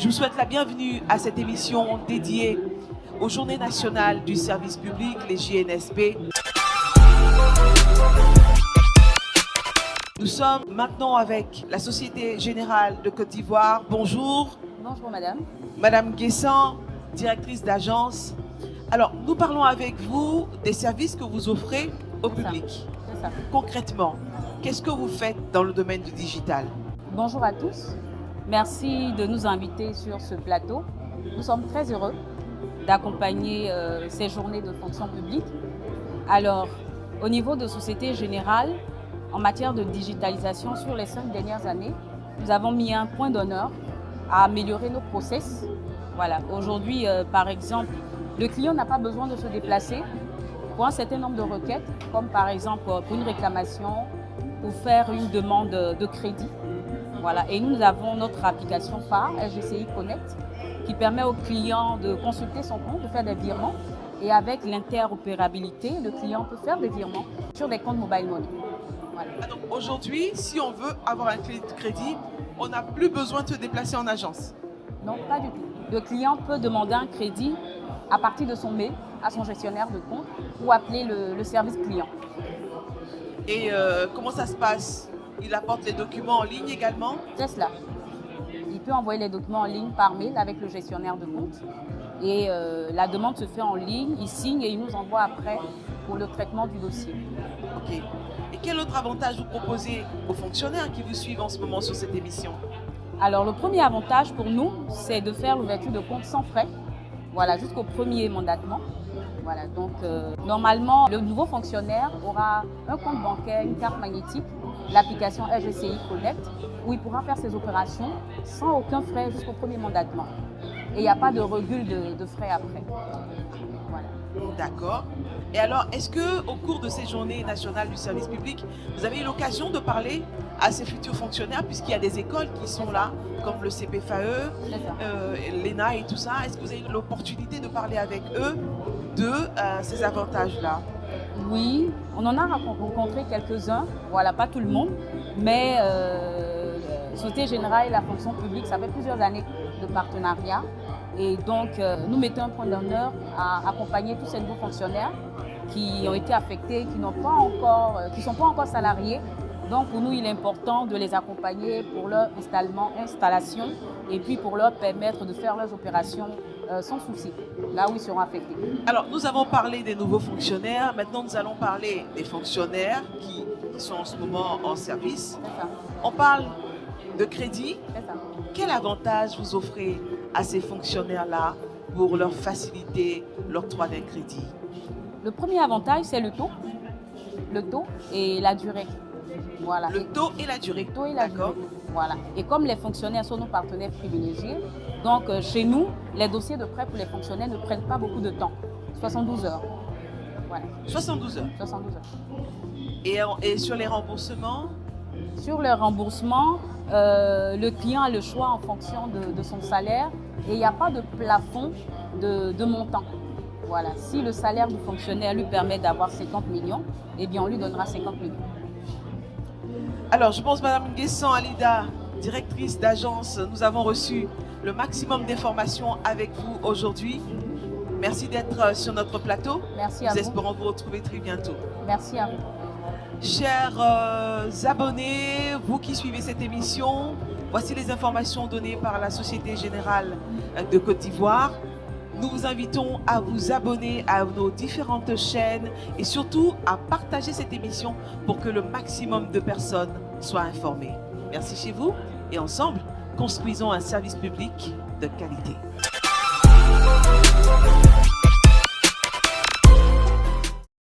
Je vous souhaite la bienvenue à cette émission dédiée aux Journées nationales du service public, les JNSP. Nous sommes maintenant avec la Société Générale de Côte d'Ivoire. Bonjour. Bonjour madame. Madame Guessan, directrice d'agence. Alors, nous parlons avec vous des services que vous offrez au public. C'est ça. Concrètement, qu'est-ce que vous faites dans le domaine du digital? Bonjour à tous. Merci de nous inviter sur ce plateau. Nous sommes très heureux d'accompagner ces journées de fonction publique. Alors, au niveau de Société Générale, en matière de digitalisation sur les 5 dernières années, nous avons mis un point d'honneur à améliorer nos process. Voilà. Aujourd'hui, par exemple, le client n'a pas besoin de se déplacer pour un certain nombre de requêtes, comme par exemple pour une réclamation, pour faire une demande de crédit. Voilà. Et nous avons notre application phare, LGCI Connect, qui permet au client de consulter son compte, de faire des virements. Et avec l'interopérabilité, le client peut faire des virements sur des comptes mobile money. Voilà. Donc aujourd'hui, si on veut avoir un crédit, on n'a plus besoin de se déplacer en agence? Non, pas du tout. Le client peut demander un crédit à partir de son mail à son gestionnaire de compte ou appeler le service client. Et comment ça se passe? Il apporte les documents en ligne également? C'est cela. Il peut envoyer les documents en ligne par mail avec le gestionnaire de compte. Et la demande se fait en ligne, il signe et il nous envoie après pour le traitement du dossier. Ok. Et quel autre avantage vous proposez aux fonctionnaires qui vous suivent en ce moment sur cette émission? Alors le premier avantage pour nous, c'est de faire l'ouverture de compte sans frais, voilà, jusqu'au premier mandatement. Voilà, donc normalement, le nouveau fonctionnaire aura un compte bancaire, une carte magnétique, l'application LGCI Connect, où il pourra faire ses opérations sans aucun frais jusqu'au premier mandatement. Et il n'y a pas de recul de frais après. Voilà. D'accord. Et alors, est-ce qu'au cours de ces journées nationales du service public, vous avez eu l'occasion de parler à ces futurs fonctionnaires, puisqu'il y a des écoles qui sont là, comme le CPFAE, l'ENA et tout ça. Est-ce que vous avez eu l'opportunité de parler avec eux de ces avantages-là? Oui, on en a rencontré quelques-uns, voilà, pas tout le monde, mais Société Générale et la fonction publique, ça fait plusieurs années de partenariat. Et donc, nous mettons un point d'honneur à accompagner tous ces nouveaux fonctionnaires qui ont été affectés, qui ne sont pas encore salariés. Donc, pour nous, il est important de les accompagner pour leur installation et puis pour leur permettre de faire leurs opérations sans souci, là où ils seront affectés. Alors, nous avons parlé des nouveaux fonctionnaires. Maintenant, nous allons parler des fonctionnaires qui sont en ce moment en service. C'est ça. On parle de crédit. C'est ça. Quel avantage vous offrez à ces fonctionnaires-là pour leur faciliter l'octroi d'un crédit? Le premier avantage, c'est le taux et la durée. Voilà. Le taux et la durée. Le taux et la durée. Voilà. Et comme les fonctionnaires sont nos partenaires privilégiés, donc chez nous, les dossiers de prêt pour les fonctionnaires ne prennent pas beaucoup de temps. 72 heures. Voilà. 72 heures. 72 heures. Et sur les remboursements? Sur le remboursement, le client a le choix en fonction de son salaire et il n'y a pas de plafond de montant. Voilà. Si le salaire du fonctionnaire lui permet d'avoir 50 millions, eh bien on lui donnera 50 millions. Alors, je pense, Madame Guessan Alida, directrice d'agence, nous avons reçu le maximum d'informations avec vous aujourd'hui. Merci d'être sur notre plateau. Merci à vous. Nous espérons vous retrouver très bientôt. Merci à vous. Chers abonnés, vous qui suivez cette émission, voici les informations données par la Société Générale de Côte d'Ivoire. Nous vous invitons à vous abonner à nos différentes chaînes et surtout à partager cette émission pour que le maximum de personnes soient informées. Merci chez vous et ensemble, construisons un service public de qualité.